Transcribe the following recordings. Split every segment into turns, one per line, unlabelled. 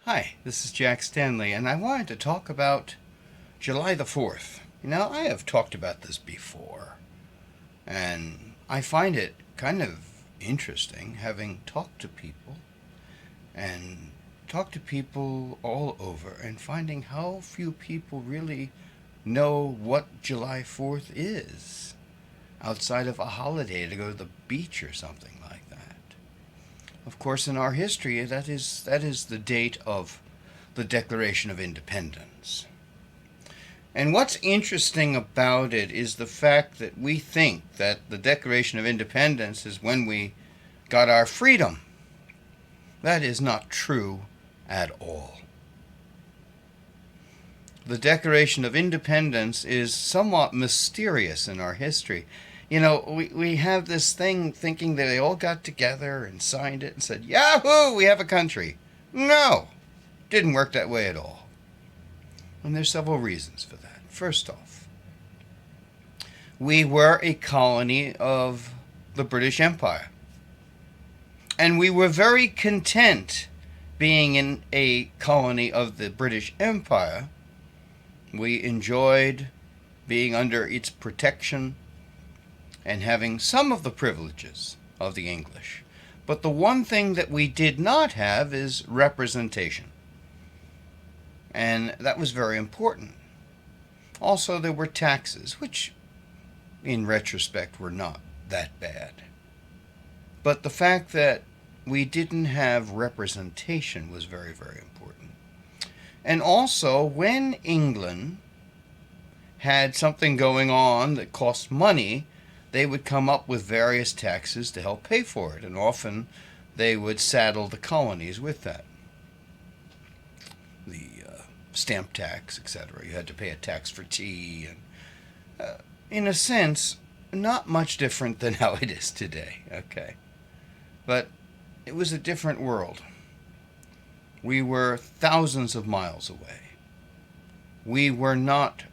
Hi, this is Jack Stanley, and I wanted to talk about July the 4th. I have talked about this before, and I find it kind of interesting having talked to people and talked to people all over and finding how few people really know what July 4th is outside of a holiday to go to the beach or something like that. Of course, in our history, that is the date of the Declaration of Independence. And what's interesting about it is the fact that we think that the Declaration of Independence is when we got our freedom. That is not true at all. The Declaration of Independence is somewhat mysterious in our history. We have this thing thinking that they all got together and signed it and said, Yahoo, we have a country. No, didn't work that way at all. And there's several reasons for that. First off, we were a colony of the British Empire. And we were very content being in a colony of the British Empire. We enjoyed being under its protection and having some of the privileges of the English. But the one thing that we did not have is representation. And that was very important. Also, there were taxes, which in retrospect were not that bad. But the fact that we didn't have representation was very, very important. And also, when England had something going on that cost money, they would come up with various taxes to help pay for it, and often they would saddle the colonies with that. The stamp tax, etc. You had to pay a tax for tea, and in a sense, not much different than how it is today, okay? But it was a different world. We were thousands of miles away. We were not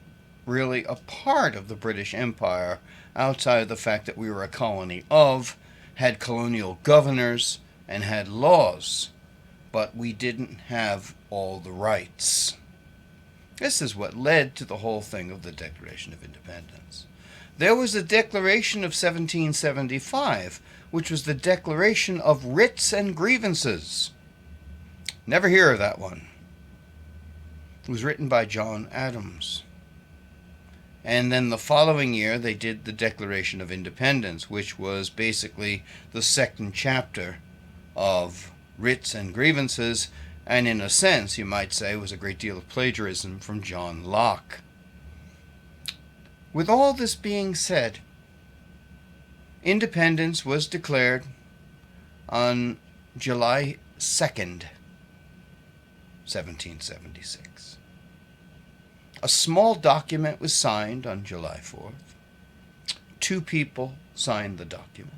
really a part of the British Empire outside of the fact that we were a colony of, had colonial governors, and had laws, but we didn't have all the rights. This is what led to the whole thing of the Declaration of Independence. There was the Declaration of 1775, which was the Declaration of Writs and Grievances. Never hear of that one. It was written by John Adams. And then the following year, they did the Declaration of Independence, which was basically the second chapter of Writs and Grievances, and in a sense, you might say, was a great deal of plagiarism from John Locke. With all this being said, independence was declared on July 2nd, 1776. A small document was signed on July 4th. 2 people signed the document.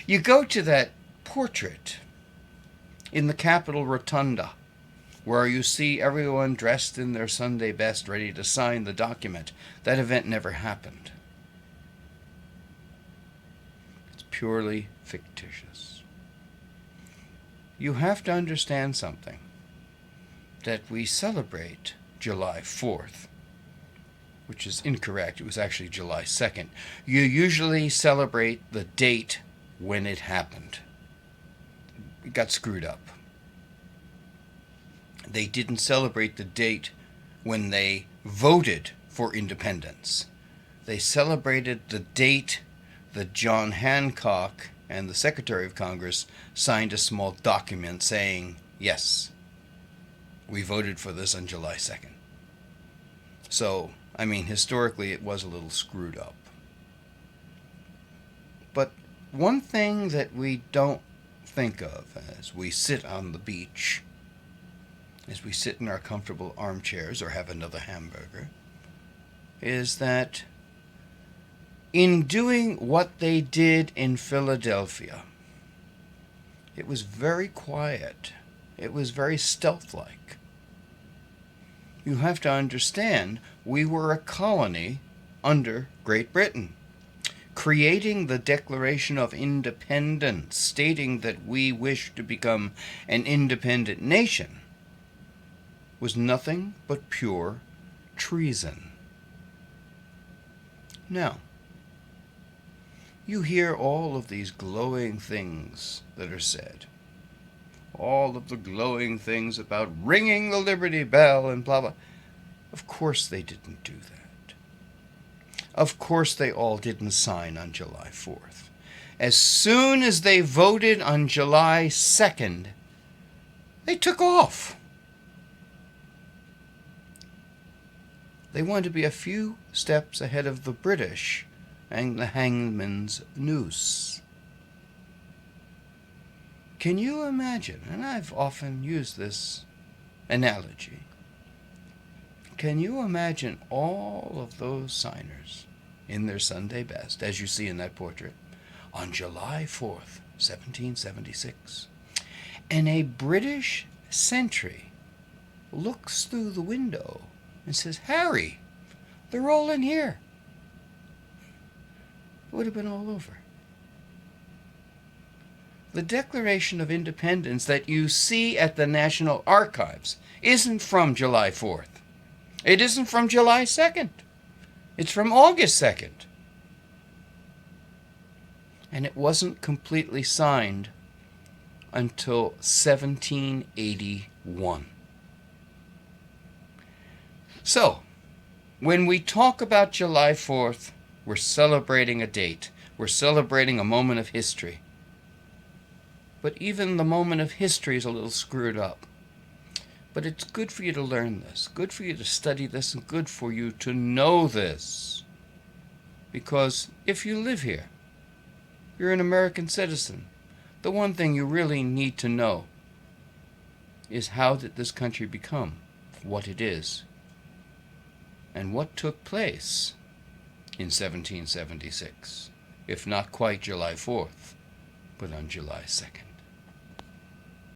You go to that portrait in the Capitol Rotunda, where you see everyone dressed in their Sunday best ready to sign the document. That event never happened. It's purely fictitious. You have to understand something, that we celebrate July 4th, which is incorrect. It was actually July 2nd. You usually celebrate the date when it happened. It got screwed up. They didn't celebrate the date when they voted for independence. They celebrated the date that John Hancock and the Secretary of Congress signed a small document saying, yes, we voted for this on July 2nd. So, historically it was a little screwed up. But one thing that we don't think of as we sit on the beach, as we sit in our comfortable armchairs or have another hamburger, is that in doing what they did in Philadelphia, it was very quiet. It was very stealth-like. You have to understand, we were a colony under Great Britain. creating the Declaration of Independence, stating that we wish to become an independent nation, was nothing but pure treason. Now, you hear all of these glowing things that are said. All of the glowing things about ringing the Liberty Bell and blah, blah. Of course they didn't do that. Of course they all didn't sign on July 4th. As soon as they voted on July 2nd, they took off. They wanted to be a few steps ahead of the British and the hangman's noose. Can you imagine, and I've often used this analogy, can you imagine all of those signers in their Sunday best, as you see in that portrait, on July 4th, 1776, and a British sentry looks through the window and says, "Harry, they're all in here." It would have been all over. The Declaration of Independence that you see at the National Archives isn't from July 4th. It isn't from July 2nd. It's from August 2nd. And it wasn't completely signed until 1781. So, when we talk about July 4th, we're celebrating a date. We're celebrating a moment of history. But even the moment of history is a little screwed up. But it's good for you to learn this, good for you to study this, and good for you to know this. Because if you live here, you're an American citizen, the one thing you really need to know is how did this country become what it is, and what took place in 1776, if not quite July 4th, but on July 2nd.